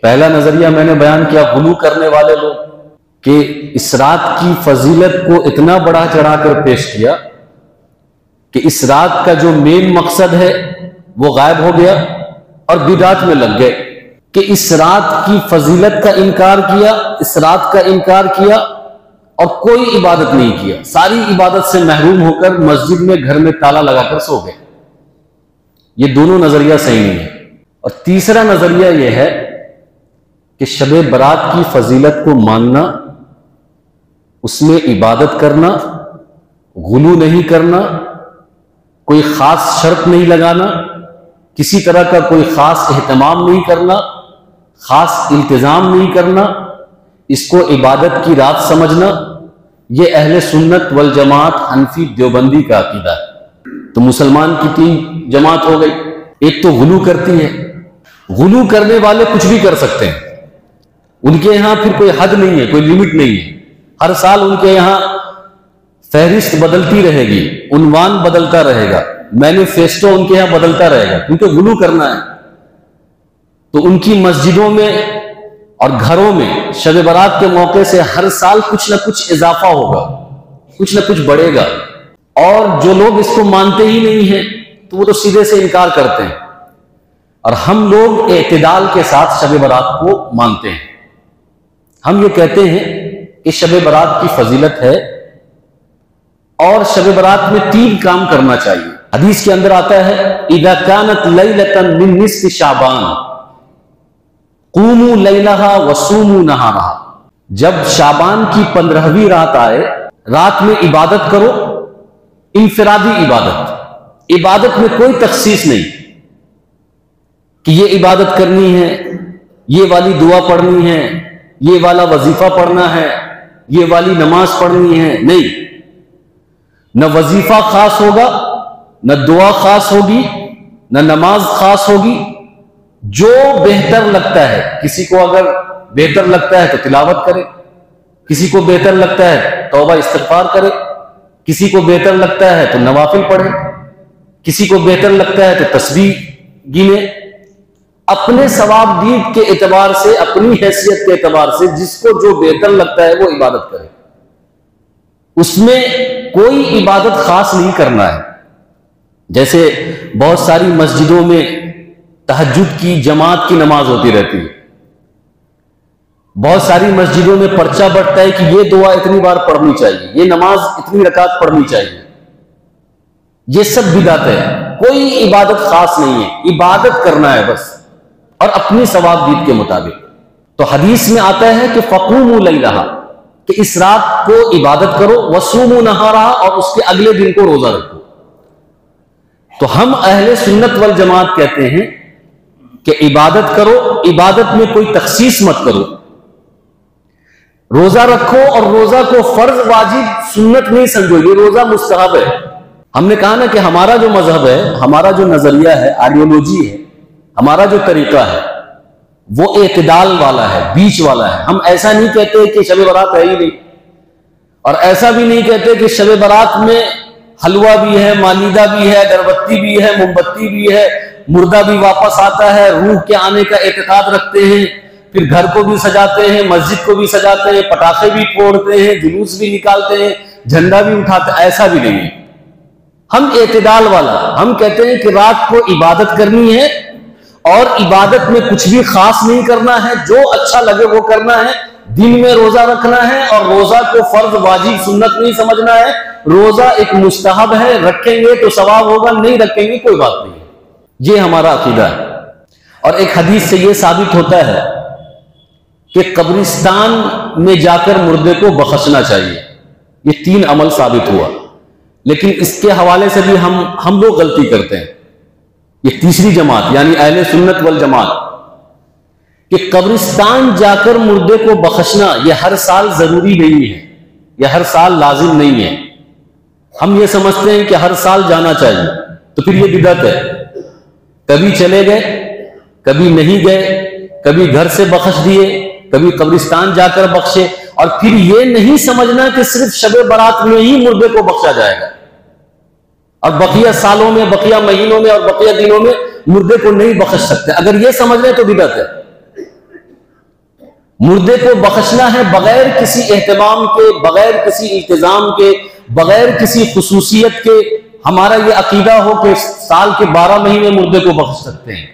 पहला नजरिया मैंने बयान किया गुलू करने वाले लोग कि इस रात की फजीलत को इतना बढ़ा चढ़ाकर पेश किया कि इस रात का जो मेन मकसद है वो गायब हो गया और बिदात में लग गए कि इस रात की फजीलत का इनकार किया, इस रात का इनकार किया और कोई इबादत नहीं किया, सारी इबादत से महरूम होकर मस्जिद में घर में ताला लगाकर सो गए। ये दोनों नजरिया सही नहीं है। और तीसरा नजरिया यह है कि शब बरात की फजीलत को मानना, उसमें इबादत करना, गुलू नहीं करना, कोई खास शर्त नहीं लगाना, किसी तरह का कोई खास एहतमाम नहीं करना, खास इल्तिजाम नहीं करना, इसको इबादत की रात समझना, यह अहले सुन्नत वल जमात हनफी देवबंदी का अकीदा है। तो मुसलमान की तीन जमात हो गई। एक तो गुलू करती है, गुलू करने वाले कुछ भी कर सकते हैं, उनके यहां फिर कोई हद नहीं है, कोई लिमिट नहीं है। हर साल उनके यहां फहरिस्त बदलती रहेगी, उन्वान बदलता रहेगा, मैनिफेस्टो उनके यहां बदलता रहेगा, क्योंकि गुलू करना है। तो उनकी मस्जिदों में और घरों में शब बरात के मौके से हर साल कुछ ना कुछ इजाफा होगा, कुछ ना कुछ बढ़ेगा। और जो लोग इसको मानते ही नहीं हैं तो वो तो सीधे से इनकार करते हैं। और हम लोग एतदाल के साथ शब बरात को मानते हैं। हम ये कहते हैं कि शब बरात की फजीलत है और शब बरात में 3 काम करना चाहिए। हदीस के अंदर आता है इदा कानत लैलतन मिन निस्फ शाबान क़ूमू लैलहा वसूमू नहारहा। जब शाबान की 15वीं रात आए, रात में इबादत करो, इंफरादी इबादत, इबादत में कोई तखसीस नहीं कि ये इबादत करनी है, ये वाली दुआ पढ़नी है, ये वाला वजीफा पढ़ना है, ये वाली नमाज पढ़नी है, नहीं। न वजीफा खास होगा, न दुआ खास होगी, न नमाज खास होगी। जो बेहतर लगता है, किसी को अगर बेहतर लगता है तो तिलावत करे, किसी को बेहतर लगता है तौबा इस्तिग़फ़ार करे, किसी को बेहतर लगता है तो नवाफिल पढ़े, किसी को बेहतर लगता है तो तस्बीह गिने। अपने सवाब-दीद के एतबार से, अपनी हैसियत के एतबार से जिसको जो बेहतर लगता है वो इबादत करे। उसमें कोई इबादत खास नहीं करना है। जैसे बहुत सारी मस्जिदों में तहज्जुद की जमात की नमाज होती रहती है, बहुत सारी मस्जिदों में पर्चा बढ़ता है कि ये दुआ इतनी बार पढ़नी चाहिए, ये नमाज इतनी रकात पढ़नी चाहिए। ये सब बिदात है, कोई इबादत खास नहीं है, इबादत करना है बस, और अपनी सवाब-दीद के मुताबिक। तो हदीस में आता है कि फ़क़ूमू लैलहा, कि इस रात को इबादत करो, वसूमू नहारहा, और उसके अगले दिन को रोजा रखो। तो हम अहले सुन्नत वल जमात कहते हैं कि इबादत करो, इबादत में कोई तखसीस मत करो, रोजा रखो और रोजा को फर्ज, वाजिब, सुन्नत नहीं समझो, ये रोजा मुस्तहब है। हमने कहा ना कि हमारा जो मजहब है, हमारा जो नजरिया है, आइडियोलॉजी है, हमारा जो तरीका है वो एतदाल वाला है, बीच वाला है। हम ऐसा नहीं कहते कि शब बरात है ही नहीं, और ऐसा भी नहीं कहते कि शब बरात में हलवा भी है, मालीदा भी है, अगरबत्ती भी है, मोमबत्ती भी है, मुर्दा भी वापस आता है, रूह के आने का एतकाद रखते हैं, फिर घर को भी सजाते हैं, मस्जिद को भी सजाते हैं, पटाखे भी फोड़ते हैं, जुलूस भी निकालते हैं, झंडा भी उठाते हैं। ऐसा भी नहीं है। हम एतदाल वाला, हम कहते हैं कि रात को इबादत करनी है और इबादत में कुछ भी खास नहीं करना है, जो अच्छा लगे वो करना है। दिन में रोजा रखना है और रोजा को फर्ज, वाजिब, सुन्नत नहीं समझना है। रोजा एक मुस्तहब है, रखेंगे तो सवाब होगा, नहीं रखेंगे कोई बात नहीं है। ये हमारा अकीदा है। और एक हदीस से यह साबित होता है कि कब्रिस्तान में जाकर मुर्दे को बख्शना चाहिए। ये 3 अमल साबित हुआ, लेकिन इसके हवाले से भी हम लोग गलती करते हैं। ये तीसरी जमात यानी अहले सुन्नत वल जमात, कि कब्रिस्तान जाकर मुर्दे को बख्शना यह हर साल जरूरी नहीं है, यह हर साल लाजिम नहीं है। हम ये समझते हैं कि हर साल जाना चाहिए, तो फिर ये बिदअत है। कभी चले गए, कभी नहीं गए, कभी घर से बख्श दिए, कभी कब्रिस्तान जाकर बख्शे, और फिर ये नहीं समझना कि सिर्फ शब बरात में ही मुर्दे को बख्शा जाएगा और बकिया सालों में, बकिया महीनों में और बकिया दिनों में मुर्दे को नहीं बख्श सकते। अगर ये समझ रहे तो बिदअत है। मुर्दे को बख्शना है बगैर किसी एहतमाम के, बगैर किसी इल्तिजाम के, बगैर किसी खुसूसियत के। हमारा ये अकीदा हो कि साल के 12 महीने मुर्दे को बख्श सकते हैं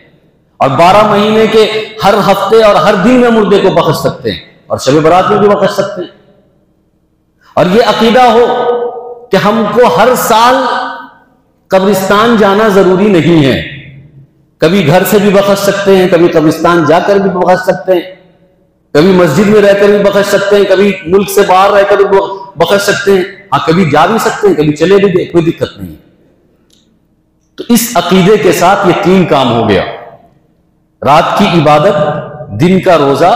और 12 महीने के हर हफ्ते और हर दिन में मुर्दे को बख्श सकते हैं और शब बरात में भी बख्श सकते हैं। और ये अकीदा हो कि हमको हर साल कब्रिस्तान जाना जरूरी नहीं है, कभी घर से भी बख्श सकते हैं, कभी कब्रिस्तान जाकर भी बख्श सकते हैं, कभी मस्जिद में रहकर भी बख्श सकते हैं, कभी मुल्क से बाहर रहकर भी बख्श सकते हैं। हाँ, कभी जा भी सकते हैं, कभी चले भी गए, कोई दिक्कत नहीं। तो इस अकीदे के साथ ये 3 काम हो गया, रात की इबादत, दिन का रोजा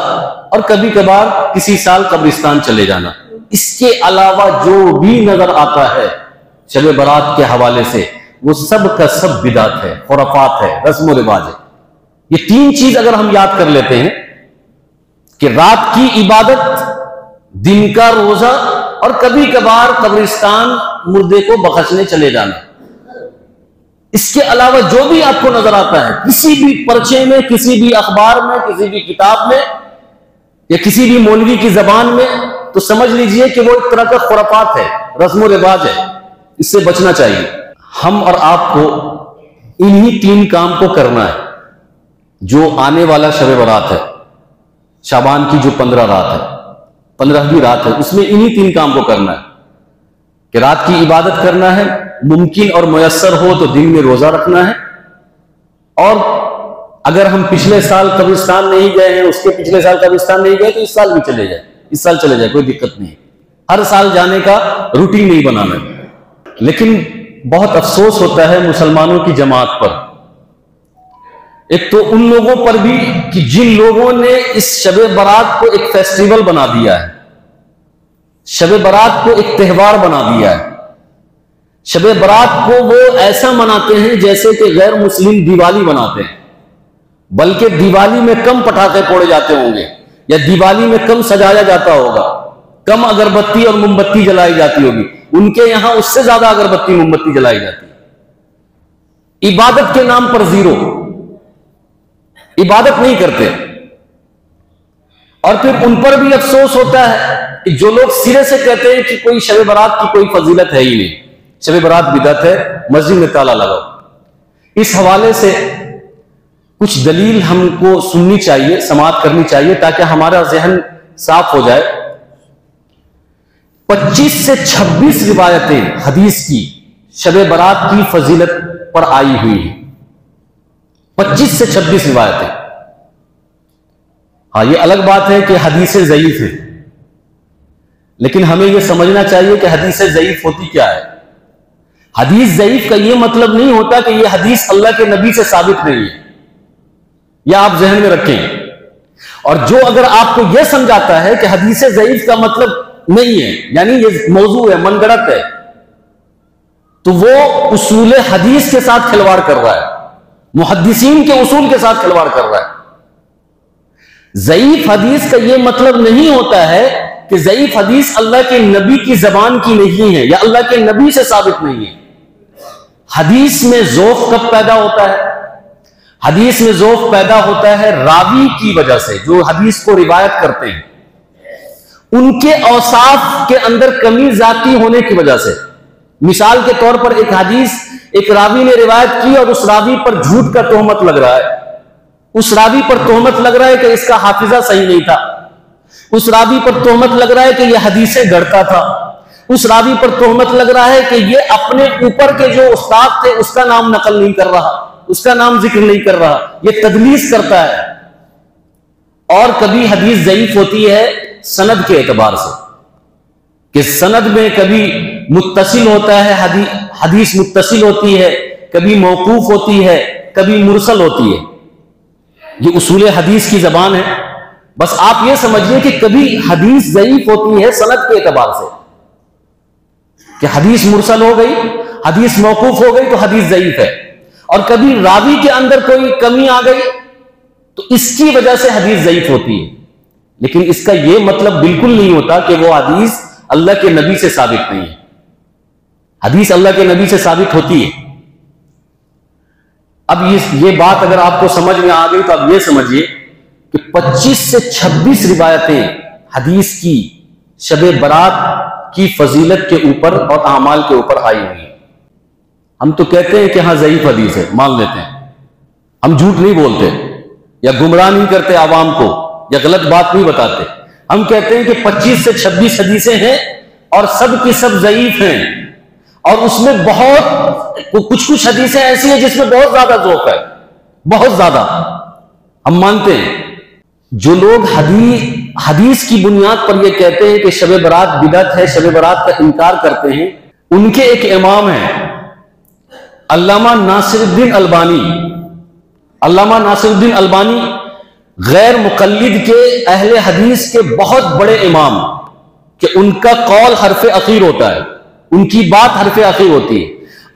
और कभी कभार किसी साल कब्रिस्तान चले जाना। इसके अलावा जो भी नजर आता है शब बरात के हवाले से, वो सब का सब बिदात है, खुराफात है, रस्म व रिवाज है। ये 3 चीज अगर हम याद कर लेते हैं कि रात की इबादत, दिन का रोजा और कभी कभार कब्रिस्तान मुर्दे को बख्शने चले जाना, इसके अलावा जो भी आपको नजर आता है किसी भी पर्चे में, किसी भी अखबार में, किसी भी किताब में या किसी भी मौलवी की जबान में, तो समझ लीजिए कि वो एक तरह का खुराफात है, रस्म व रिवाज है। इससे बचना चाहिए। हम और आपको इन्हीं 3 काम को करना है। जो आने वाला शब बरात है, शाबान की जो 15 रात है, 15वीं रात है, उसमें इन्हीं 3 काम को करना है कि रात की इबादत करना है, मुमकिन और मुयस्सर हो तो दिन में रोजा रखना है, और अगर हम पिछले साल कब्रिस्तान नहीं गए हैं, उसके पिछले साल कब्रिस्तान नहीं गए, तो इस साल भी चले जाए, इस साल चले जाए, कोई दिक्कत नहीं। हर साल जाने का रूटीन नहीं बनाना। लेकिन बहुत अफसोस होता है मुसलमानों की जमात पर, एक तो उन लोगों पर भी कि जिन लोगों ने इस शब बरात को एक फेस्टिवल बना दिया है, शब बरात को एक त्यौहार बना दिया है। शब बरात को वो ऐसा मनाते हैं जैसे कि गैर मुस्लिम दिवाली मनाते हैं, बल्कि दिवाली में कम पटाखे फोड़े जाते होंगे या दिवाली में कम सजाया जाता होगा, कम अगरबत्ती और मोमबत्ती जलाई जाती होगी। उनके यहां उससे ज्यादा अगरबत्ती मोमबत्ती जलाई जाती है। इबादत के नाम पर जीरो, इबादत नहीं करते। और फिर उन पर भी अफसोस होता है कि जो लोग सिरे से कहते हैं कि कोई शब बरात की कोई फजीलत है ही नहीं, शब बरात बिदअत है, मस्जिद में ताला लगाओ। इस हवाले से कुछ दलील हमको सुननी चाहिए, समाअत करनी चाहिए, ताकि हमारा जहन साफ हो जाए। 25 से 26 रिवायतें हदीस की शब बरात की फजीलत पर आई हुई है। 25 से 26 रिवायतें। हाँ, यह अलग बात है कि हदीसें ज़ईफ है, लेकिन हमें यह समझना चाहिए कि हदीसें ज़ईफ होती क्या है। हदीस ज़ईफ का यह मतलब नहीं होता कि यह हदीस अल्लाह के नबी से साबित नहीं है, यह आप जहन में रखें। और जो अगर आपको यह समझाता है कि हदीसें ज़ईफ का मतलब नहीं है, यानी यह मौजू है, मनगढ़ंत है, तो वो उसूल हदीस के साथ खिलवाड़ कर रहा है, मुहद्दिसीन के उसूल के साथ खिलवाड़ कर रहा है। ज़ईफ हदीस का यह मतलब नहीं होता है कि ज़ईफ हदीस अल्लाह के नबी की जबान की नहीं है या अल्लाह के नबी से साबित नहीं है। हदीस में ज़ौफ़ कब पैदा होता है? हदीस में ज़ौफ़ पैदा होता है रावी की वजह से, जो हदीस को रिवायत करते हैं उनके औसाफ के अंदर कमी जाती होने की वजह से। मिसाल के तौर पर एक हदीस एक रावी ने रिवायत की और उस रावी पर झूठ का तोहमत लग रहा है, उस रावी पर तोहमत लग रहा है कि इसका हाफिजा सही नहीं था, उस रावी पर तोहमत लग रहा है कि यह हदीसें गढ़ता था, उस रावी पर तोहमत लग रहा है कि यह अपने ऊपर के जो उस्ताद थे उसका नाम नकल नहीं कर रहा, उसका नाम जिक्र नहीं कर रहा, यह तदलीस करता है। और कभी हदीस ज़ईफ होती है सनद के एतबार से, कि सनद में कभी मुत्तसिल होता है, हदीस मुत्तसिल होती है, कभी मौकूफ होती है, कभी मुरसल होती है। ये उसूल हदीस की जबान है। बस आप ये समझिए कि कभी हदीस ज़ईफ होती है सनद के एतबार से, कि हदीस मुरसल हो गई, हदीस मौकूफ हो गई तो हदीस ज़ईफ है। और कभी रावी के अंदर कोई कमी आ गई तो इसकी वजह से हदीस ज़ईफ होती है। लेकिन इसका यह मतलब बिल्कुल नहीं होता कि वो हदीस अल्लाह के नबी से साबित नहीं है। हदीस अल्लाह के नबी से साबित होती है। अब ये बात अगर आपको समझ में आ गई तो आप ये समझिए कि 25 से 26 रिवायतें हदीस की शब बरात की फजीलत के ऊपर और आमाल के ऊपर आई हुई है। हम तो कहते हैं कि हाँ ज़ईफ हदीस है, मान लेते हैं, हम झूठ नहीं बोलते या गुमराह नहीं करते आवाम को या गलत बात नहीं बताते। हम कहते हैं कि 25 से 26 हदीसें हैं और सब की सब ज़ईफ हैं, और उसमें बहुत कुछ हदीसें ऐसी हैं जिसमें बहुत ज्यादा ज़ौक़ है, बहुत ज्यादा। हम मानते हैं जो लोग हदीस की बुनियाद पर यह कहते हैं कि शब बरात बिदअत है, शब बरात का इनकार करते हैं, उनके एक इमाम हैं अल्लामा नासिरुद्दीन अलबानी। अल्लामा नासिरुद्दीन अलबानी गैर मुक़ल्लिद के अहले हदीस के बहुत बड़े इमाम, कि उनका कौल हरफ अखीर होता है, उनकी बात हरफ अखीर होती है।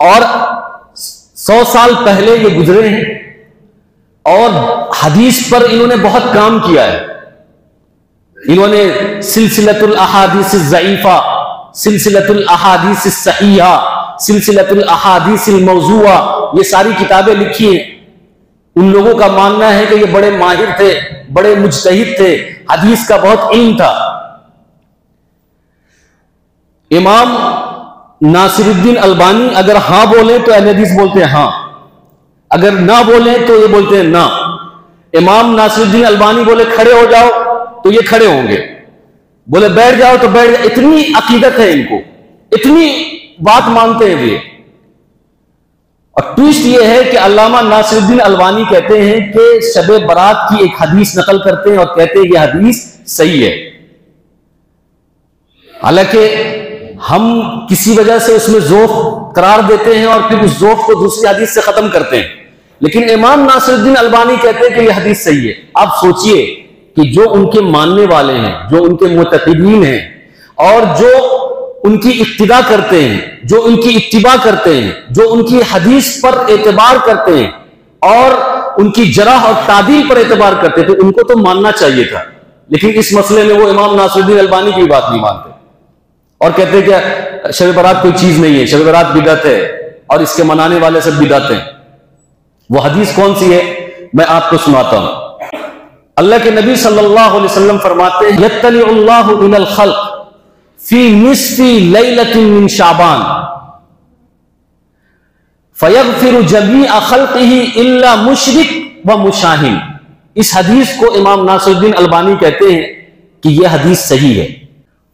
और 100 साल पहले ये गुजरे हैं और हदीस पर इन्होंने बहुत काम किया है। इन्होंने सिलसिलतुल अहादीस ज़ईफ़ा, सिलसिलतुल अहादीस सहीहा, सिलसिलतुल अहादीस मौज़ूआ, ये सारी किताबें लिखी हैं। उन लोगों का मानना है कि ये बड़े माहिर थे, बड़े मुज्तहिद थे, हदीस का बहुत इल्म था। इमाम नासिरुद्दीन अलबानी अगर हाँ बोले तो अहले हदीस बोलते हैं हाँ, अगर ना बोले तो ये बोलते हैं ना। इमाम नासिरुद्दीन अलबानी बोले खड़े हो जाओ तो ये खड़े होंगे, बोले बैठ जाओ तो बैठ जाओ। इतनी अकीदत है इनको, इतनी बात मानते हैं ये। और ट्विस्ट ये है कि अल्लामा नासिरुद्दीन अलबानी कहते हैं कि शब बरात की एक हदीस नकल करते हैं और कहते हैं ये हदीस सही है। हालांकि हम किसी वजह से उसमें ज़ौफ़ करार देते हैं और फिर उस ज़ौफ़ को दूसरी हदीस से खत्म करते हैं, लेकिन इमाम नासिरुद्दीन अलबानी कहते हैं कि यह हदीस सही है। आप सोचिए कि जो उनके मानने वाले हैं, जो उनके मुतक़ीदीन हैं और जो उनकी इक्तिदा करते हैं, जो उनकी इत्तिबा करते हैं, जो उनकी हदीस पर एतबार करते हैं और उनकी जरह और तादील पर एतबार करते थे, उनको तो मानना चाहिए था। लेकिन इस मसले में वो इमाम नासिरुद्दीन अलबानी की बात नहीं मानते और कहते हैं कि शब बरात कोई चीज नहीं है, शब बरात बिदअत है और इसके मनाने वाले सब बिदअत हैं। वो हदीस कौन सी है मैं आपको सुनाता हूं। अल्लाह के नबी सल्लल्लाहु अलैहि वसल्लम फरमाते हैं यत्तलिउल्लाहु मिनल खल्क़ फी निस्फी लैलतिन मिन शाबान फयग़फिरु जमीअ खल्क़िही इल्ला मुशरिक व मुशाहिन। इस हदीस को इमाम नासिरुद्दीन अलबानी कहते हैं कि यह हदीस सही है,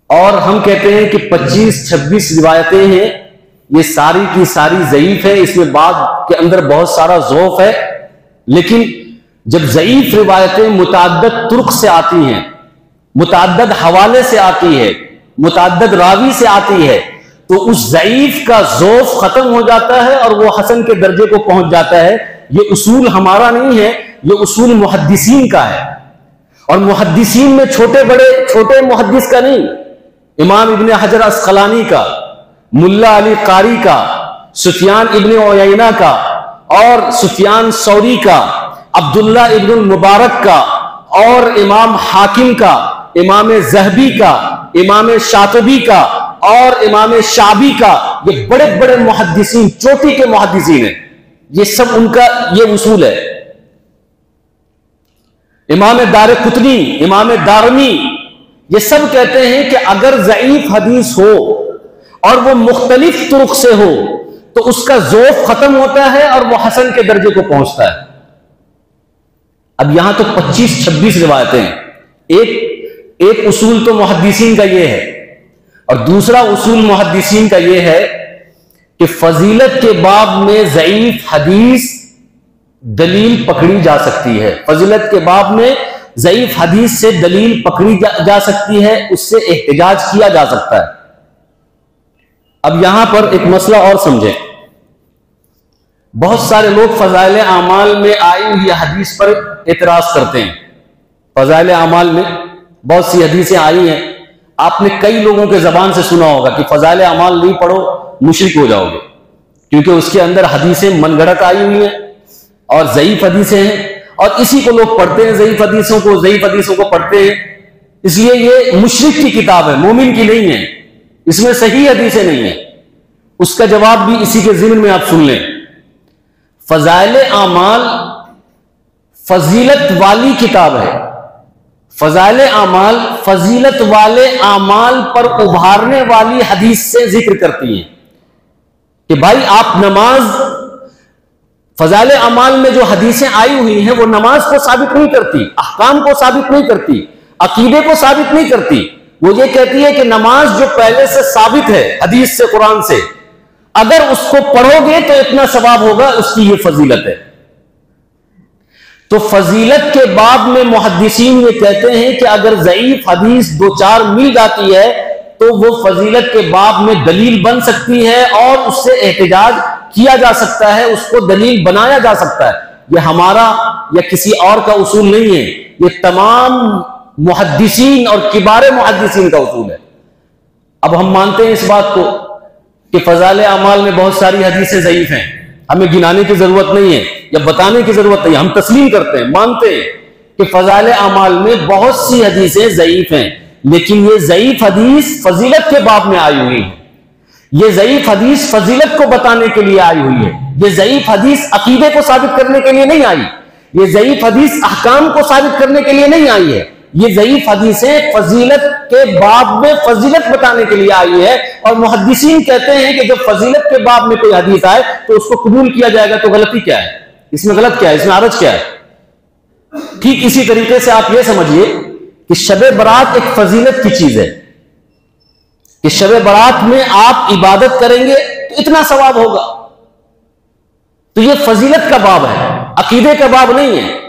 और हम कहते हैं कि 25-26 रिवायतें हैं, ये सारी की सारी ज़ईफ है। इसमें बाद के अंदर बहुत सारा ज़ौफ़ है, लेकिन जब ज़ईफ रिवायतें मुतअद्दिद तुर्क से आती हैं, मुतअद्दिद हवाले से आती है, मुतअद्दिद रावी से आती है, तो उस ज़ईफ का ज़ौफ़ खत्म हो जाता है और वो हसन के दर्जे को पहुंच जाता है। ये उसूल हमारा नहीं है, ये उसूल मुहद्दिसीन का है। और मुहद्दिसीन में छोटे बड़े, छोटे मुहद्दिस का नहीं, इमाम इब्ने हजर अस्क़लानी का, मुल्ला अली कारी का, सुफियान इब्ने उयैना का और सुफियान सौरी का, अब्दुल्ला इब्नुल मुबारक का और इमाम हाकिम का, इमाम ज़हबी का, इमाम शातिबी का और इमाम शाबी का, ये बड़े बड़े मुहद्दिसीन, चोटी के मुहद्दिसीन हैं। ये सब उनका ये उसूल है। इमाम दारक़ुतनी, इमाम दारमी, ये सब कहते हैं कि अगर ज़ईफ हदीस हो और वो मुख्तलिफ तुरुक से हो तो उसका ज़ौफ़ खत्म होता है और वो हसन के दर्जे को पहुंचता है। अब यहां तो 25-26 रिवायतें हैं। एक उसूल तो मुहद्दिसीन का ये है, और दूसरा उसूल मुहद्दिसीन का ये है कि फजीलत के बाब में ज़ईफ हदीस दलील पकड़ी जा सकती है। फजीलत के बाब में ज़ईफ हदीस से दलील पकड़ी जा सकती है, उससे एहतिजाज किया जा सकता है। अब यहां पर एक मसला और समझें। बहुत सारे लोग फ़ज़ाइल आमाल में आई हुई हदीस पर एतराज़ करते हैं। फ़ज़ाइल आमाल में बहुत सी हदीसें आई हैं, आपने कई लोगों के ज़बान से सुना होगा कि फ़ज़ाइल आमाल नहीं पढ़ो मुशरिक हो जाओगे, क्योंकि उसके अंदर हदीसें मनगढ़ंत आई हुई हैं और ज़ईफ हदीसें हैं, और इसी को लोग पढ़ते हैं, ज़ईफ हदीसों को पढ़ते हैं। इसलिए ये मुशरिक की किताब है, मोमिन की नहीं है, इसमें सही हदीसें नहीं है। उसका जवाब भी इसी के ज़िम्न में आप सुन लें। फ़ज़ाइल आमाल फजीलत वाली किताब है, फजाइल आमाल फजीलत वाले आमाल पर उभारने वाली हदीस से जिक्र करती हैं कि भाई आप नमाज, फजाइल आमाल में जो हदीसें आई हुई हैं वो नमाज को साबित नहीं करती, अहकाम को साबित नहीं करती, अकीदे को साबित नहीं करती। वो ये कहती है कि नमाज जो पहले से साबित है हदीस से, कुरान से, अगर उसको पढ़ोगे तो इतना सवाब होगा, उसकी ये फजीलत है। तो फजीलत के बाब में मुहद्दिसीन ये कहते हैं कि अगर ज़ईफ हदीस दो चार मिल जाती है तो वो फजीलत के बाब में दलील बन सकती है और उससे एहतिजाज किया जा सकता है, उसको दलील बनाया जा सकता है। ये हमारा या किसी और का उसूल नहीं है, ये तमाम मुहद्दिसीन और किबारे मुहद्दिसीन का उसूल है। अब हम मानते हैं इस बात को कि फजाइल अमाल में बहुत सारी हदीसें ज़ईफ हैं, हमें गिनाने की जरूरत नहीं है या बताने की जरूरत नहीं है, हम तस्लीम करते हैं, मानते हैं कि फजाइल अमाल में बहुत सी हदीसें ज़ईफ हैं, लेकिन ये ज़ईफ हदीस फजीलत के बाब में आई हुई है, ये ज़ईफ हदीस फजीलत को बताने के लिए आई हुई है, ये ज़ईफ हदीस अकीदे को साबित करने के लिए नहीं आई, ये ज़ईफ हदीस अहकाम को साबित करने के लिए नहीं आई है, ये ज़ईफ हदीसें फजीलत के बाब में फजीलत बताने के लिए आई है। और मुहद्दिसीन कहते हैं कि जब फजीलत के बाब में कोई हदीस आए तो उसको कबूल किया जाएगा, तो गलती क्या है इसमें, गलत क्या है इसमें, हरज क्या है। ठीक इसी तरीके से आप ये समझिए कि शबे बरात एक फजीलत की चीज है कि शबे बरात में आप इबादत करेंगे तो इतना सवाब होगा, तो ये फजीलत का बाब है, अकीदे का बाब नहीं है।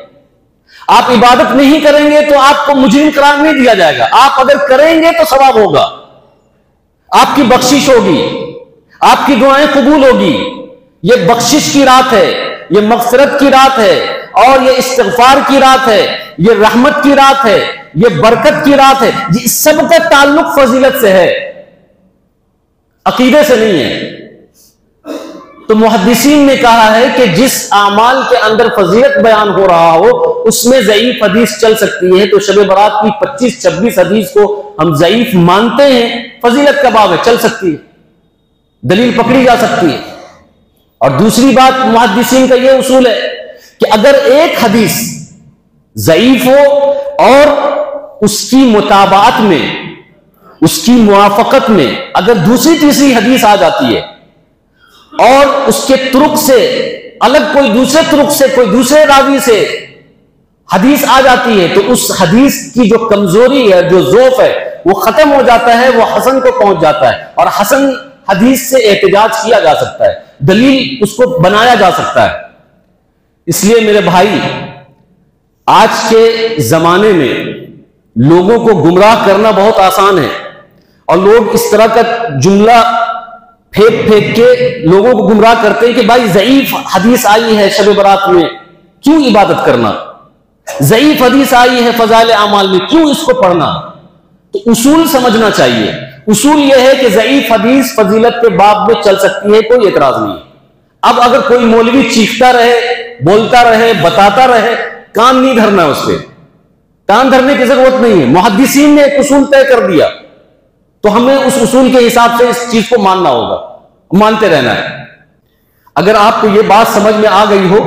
आप इबादत नहीं करेंगे तो आपको मुजरिम करार नहीं दिया जाएगा, आप अगर करेंगे तो सवाब होगा, आपकी बख्शिश होगी, आपकी दुआएं कबूल होगी। ये बख्शिश की रात है, ये मगफिरत की रात है, और ये इस्तिग़फ़ार की रात है, ये रहमत की रात है, ये बरकत की रात है। ये सब का ताल्लुक फजीलत से है, अकीदे से नहीं है। तो मुहद्दिसीन ने कहा है कि जिस आमाल के अंदर फजीलत बयान हो रहा हो उसमें ज़ईफ हदीस चल सकती है। तो शब बरात की 25-26 हदीस को हम ज़ईफ मानते हैं, फजीलत का बाब है, चल सकती है, दलील पकड़ी जा सकती है। और दूसरी बात मुहद्दिसीन का यह उसूल है कि अगर एक हदीस ज़ईफ हो और उसकी मुताबात में, उसकी मुआफ़क़त में अगर दूसरी तीसरी हदीस आ जाती है और उसके तुरुक से अलग कोई दूसरे तुरुक से, कोई दूसरे रावी से हदीस आ जाती है, तो उस हदीस की जो कमजोरी है, जो ज़ोफ़ है, वो खत्म हो जाता है, वो हसन को पहुंच जाता है और हसन हदीस से एहतिजाज किया जा सकता है, दलील उसको बनाया जा सकता है। इसलिए मेरे भाई, आज के जमाने में लोगों को गुमराह करना बहुत आसान है और लोग इस तरह का जुमला फेंक फेंक के लोगों को गुमराह करते हैं कि भाई ज़ईफ हदीस आई है शब बरात में, क्यों इबादत करना, ज़ईफ हदीस आई है फज़ाइल आमाल में, क्यों इसको पढ़ना। तो उसूल समझना चाहिए। उसूल यह है कि ज़ईफ हदीस फजीलत के बाब में चल सकती है, कोई एतराज नहीं। अब अगर कोई मौलवी चीखता रहे, बोलता रहे, बताता रहे, कान नहीं धरना है, उस पर कान धरने की जरूरत नहीं है। मुहद्दिसीन ने एक उसूल तय कर दिया तो हमें उस उसूल के हिसाब से इस चीज को मानना होगा, मानते रहना है। अगर आपको यह बात समझ में आ गई हो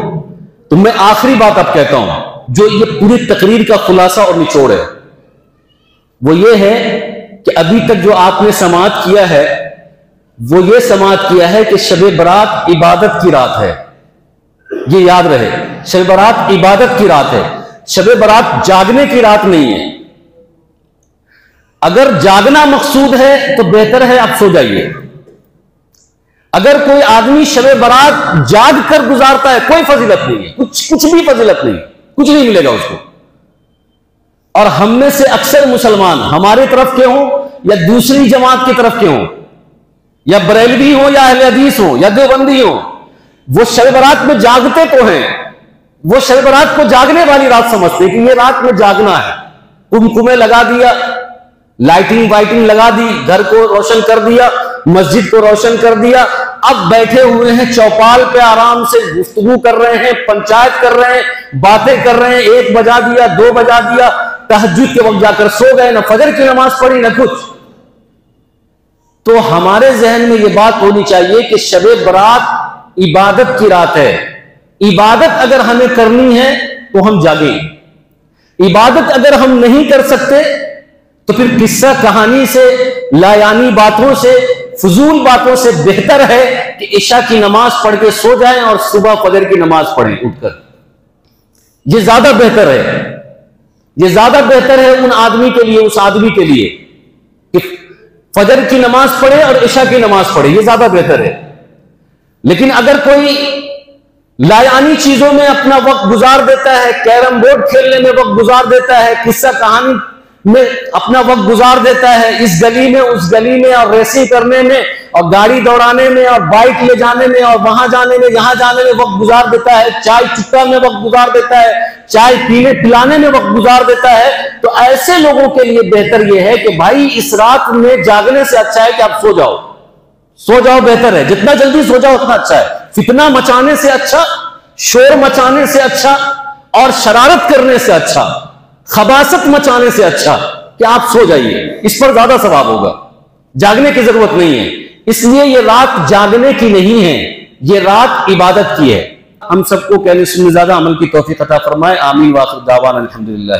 तो मैं आखिरी बात अब कहता हूं, जो ये पूरी तकरीर का खुलासा और निचोड़ है, वो ये है कि अभी तक जो आपने समाअत किया है वो ये समाअत किया है कि शब बरात इबादत की रात है। ये याद रहे, शब बरात इबादत की रात है, शब बरात जागने की रात नहीं है। अगर जागना मकसूद है तो बेहतर है आप सो जाइए। अगर कोई आदमी शब बरात जाग कर गुजारता है, कोई फजीलत नहीं है, कुछ भी फजीलत नहीं, कुछ नहीं मिलेगा उसको। और हम में से अक्सर मुसलमान हमारी तरफ के हों या दूसरी जमात की तरफ के हों, या बरेलवी हो या अहले हदीस हो या देवबंदी हो, वो शब बरात में जागते तो हैं, वो शब बरात को जागने वाली रात समझते हैं कि ये रात में जागना है। कुमकुमे लगा दिया, लाइटिंग वाइटिंग लगा दी, घर को रोशन कर दिया, मस्जिद को रोशन कर दिया, अब बैठे हुए हैं चौपाल पे, आराम से गुफ्तगू कर रहे हैं, पंचायत कर रहे हैं, बातें कर रहे हैं। 1 बजा दिया, 2 बजा दिया, तहज्जुद के वक्त जाकर सो गए, ना फजर की नमाज पढ़ी ना कुछ। तो हमारे जहन में यह बात होनी चाहिए कि शब बरात इबादत की रात है। इबादत अगर हमें करनी है तो हम जागें, इबादत अगर हम नहीं कर सकते तो फिर किस्सा कहानी से, लायानी बातों से, फजूल बातों से बेहतर है कि इशा की नमाज पढ़ के सो जाएं और सुबह फजर की नमाज पढ़ें उठकर। ये ज्यादा बेहतर है, ये ज्यादा बेहतर है उन आदमी के लिए, उस आदमी के लिए कि फजर की नमाज पढ़े और इशा की नमाज पढ़े, ये ज्यादा बेहतर है। लेकिन अगर कोई लायानी चीजों में अपना वक्त गुजार देता है, कैरम बोर्ड खेलने में वक्त गुजार देता है, किस्सा कहानी में अपना वक्त गुजार देता है, इस गली में उस गली में और रेसिंग करने में और गाड़ी दौड़ाने में और बाइक ले जाने में और वहां जाने में यहां जाने में वक्त गुजार देता है, चाय चुट्टा में वक्त गुजार देता है, चाय पीने पिलाने में वक्त गुजार देता है, तो ऐसे लोगों के लिए बेहतर यह है कि भाई इस रात में जागने से अच्छा है कि आप सो जाओ, सो जाओ बेहतर है। जितना जल्दी सो जाओ उतना अच्छा है। फितना मचाने से अच्छा, शोर मचाने से अच्छा और शरारत करने से अच्छा, खबासत मचाने से अच्छा कि आप सो जाइए, इस पर ज्यादा सवाब होगा। जागने की जरूरत नहीं है। इसलिए ये रात जागने की नहीं है, ये रात इबादत की है। हम सबको कहने सुनने ज्यादा अमल की तौफीक अता फरमाए। आमीन। वाखिर दावाना अल्हम्दुलिल्लाह।